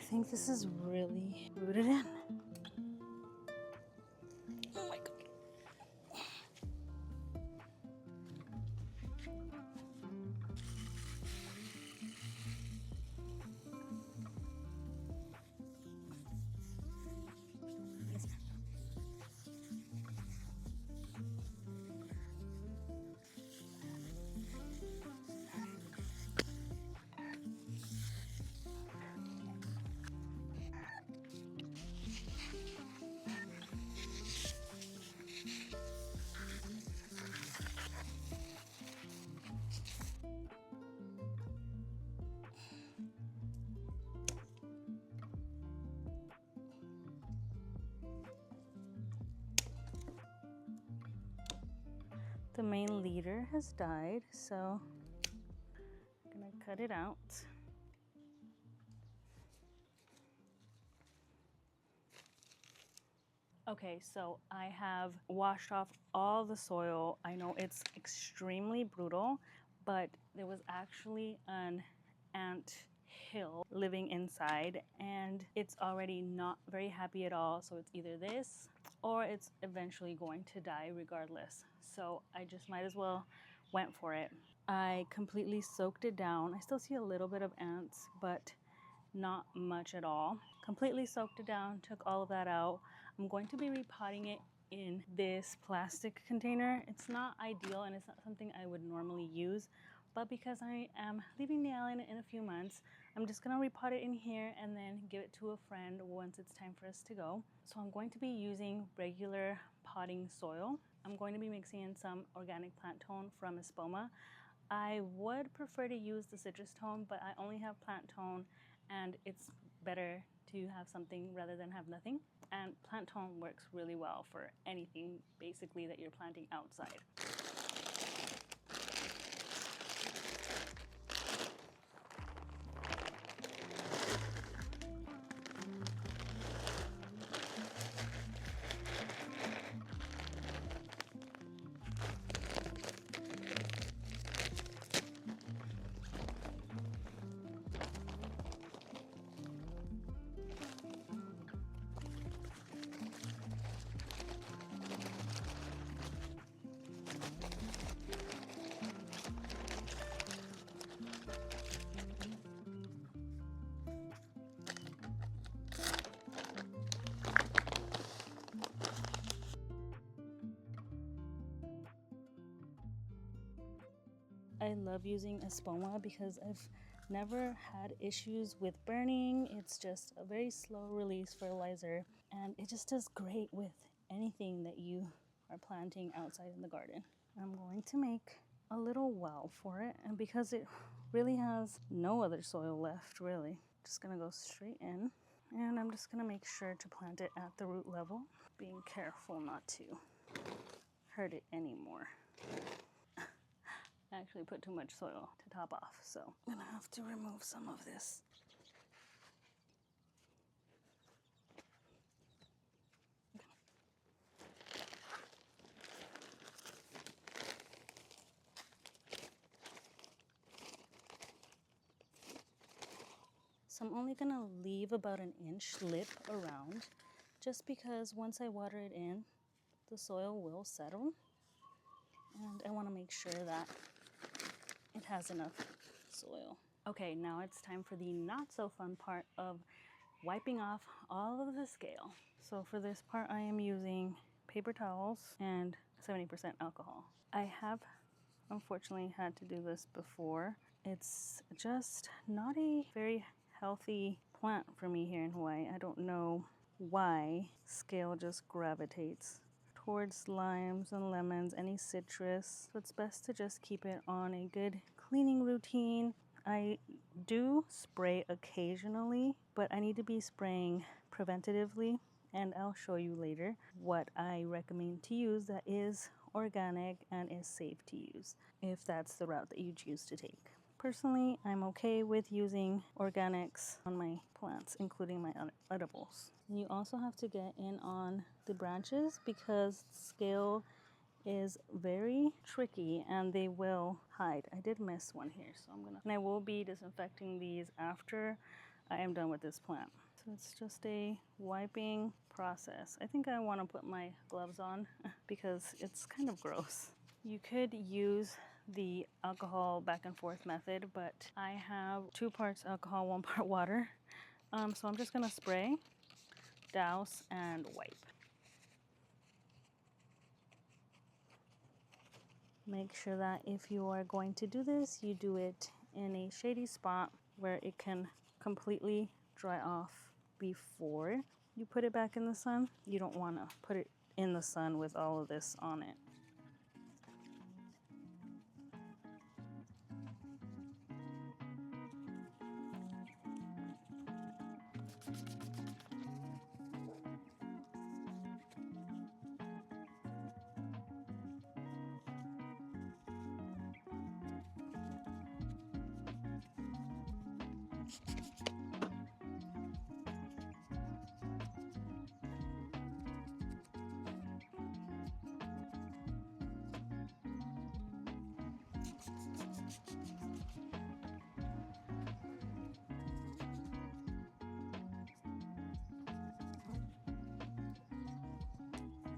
think this is really rooted in. Oh my God. Yes, ma'am. The main leader has died, so I'm gonna cut it out. Okay, so I have washed off all the soil. I know it's extremely brutal, but there was actually an ant hill living inside, and it's already not very happy at all. So it's either this or it's eventually going to die regardless. So I just might as well went for it. I completely soaked it down. I still see a little bit of ants, but not much at all. Completely soaked it down, took all of that out. I'm going to be repotting it in this plastic container. It's not ideal and it's not something I would normally use, but because I am leaving the island in a few months, I'm just gonna repot it in here and then give it to a friend once it's time for us to go. So I'm going to be using regular potting soil. I'm going to be mixing in some organic plant tone from Espoma. I would prefer to use the citrus tone, but I only have plant tone and it's better to have something rather than have nothing. And plant tone works really well for anything basically that you're planting outside. I love using Espoma because I've never had issues with burning. It's just a very slow release fertilizer and it just does great with anything that you are planting outside in the garden. I'm going to make a little well for it, and because it really has no other soil left, really, just gonna go straight in, and I'm just gonna make sure to plant it at the root level, being careful not to hurt it anymore. I actually put too much soil to top off, so I'm gonna have to remove some of this. So I'm only gonna leave about an inch lip around, just because once I water it in, the soil will settle. And I wanna make sure that it has enough soil. Okay, now it's time for the not so fun part of wiping off all of the scale. So for this part, I am using paper towels and 70% alcohol. I have unfortunately had to do this before. It's just not a very healthy plant for me here in Hawaii. I don't know why scale just gravitates towards limes and lemons, any citrus. So it's best to just keep it on a good cleaning routine. I do spray occasionally, but I need to be spraying preventatively, and I'll show you later what I recommend to use that is organic and is safe to use if that's the route that you choose to take. Personally, I'm okay with using organics on my plants, including my edibles. You also have to get in on the branches because scale is very tricky and they will hide. I did miss one here, so and I will be disinfecting these after I am done with this plant. So it's just a wiping process. I think I want to put my gloves on because it's kind of gross. You could use the alcohol back and forth method, but I have 2 parts alcohol, 1 part water. So I'm just gonna spray, douse, and wipe. Make sure that if you are going to do this, you do it in a shady spot where it can completely dry off before you put it back in the sun. You don't want to put it in the sun with all of this on it.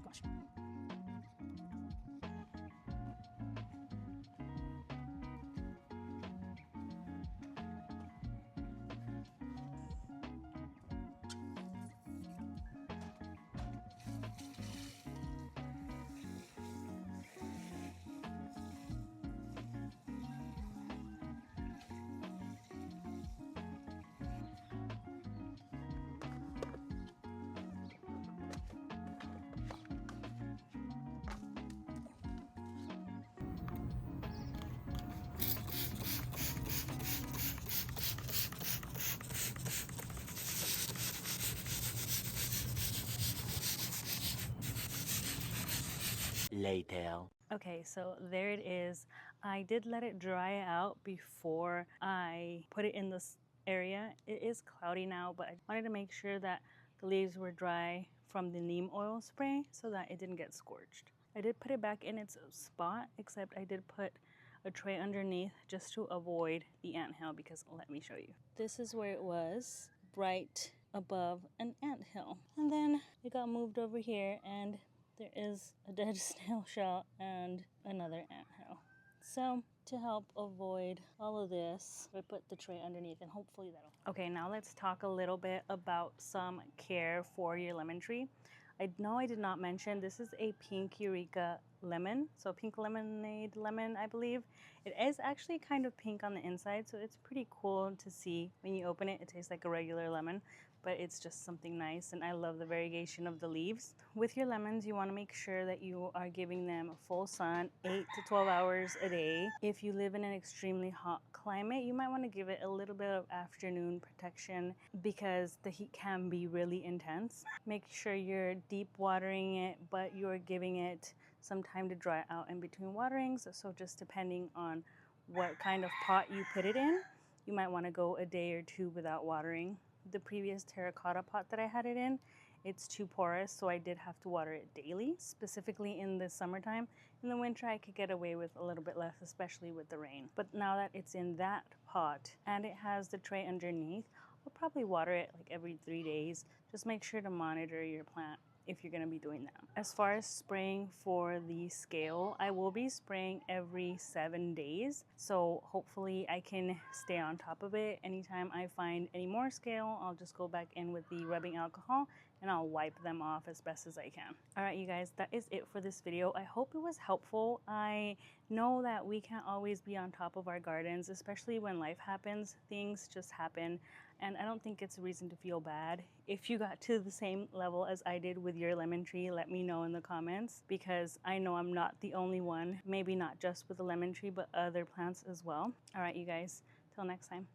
Gosh. Later. Okay, so there it is. I did let it dry out before I put it in this area. It is cloudy now, but I wanted to make sure that the leaves were dry from the neem oil spray so that it didn't get scorched. I did put it back in its spot, except I did put a tray underneath just to avoid the anthill, because let me show you. This is where it was, right above an anthill. And then it got moved over here, and there is a dead snail shell and another anthill. So to help avoid all of this, I put the tray underneath, and hopefully that'll... Okay, now let's talk a little bit about some care for your lemon tree. I know I did not mention, this is a pink Eureka lemon, so pink lemonade lemon, I believe. It is actually kind of pink on the inside, so it's pretty cool to see. When you open it, it tastes like a regular lemon, but it's just something nice, and I love the variegation of the leaves. With your lemons, you want to make sure that you are giving them full sun, 8 to 12 hours a day. If you live in an extremely hot climate, you might want to give it a little bit of afternoon protection because the heat can be really intense. Make sure you're deep watering it, but you're giving it some time to dry out in between waterings. So just depending on what kind of pot you put it in, you might want to go a day or 2 without watering. The previous terracotta pot that I had it in, it's too porous, so I did have to water it daily, specifically in the summertime. In the winter, I could get away with a little bit less, especially with the rain. But now that it's in that pot and it has the tray underneath, I'll probably water it like every 3 days. Just make sure to monitor your plant if you're going to be doing that. As far as spraying for the scale, I will be spraying every 7 days. So hopefully I can stay on top of it. Anytime I find any more scale, I'll just go back in with the rubbing alcohol and I'll wipe them off as best as I can. All right, you guys, that is it for this video. I hope it was helpful. I know that we can't always be on top of our gardens, especially when life happens. Things just happen. And I don't think it's a reason to feel bad. If you got to the same level as I did with your lemon tree, let me know in the comments, because I know I'm not the only one. Maybe not just with the lemon tree, but other plants as well. All right, you guys, till next time.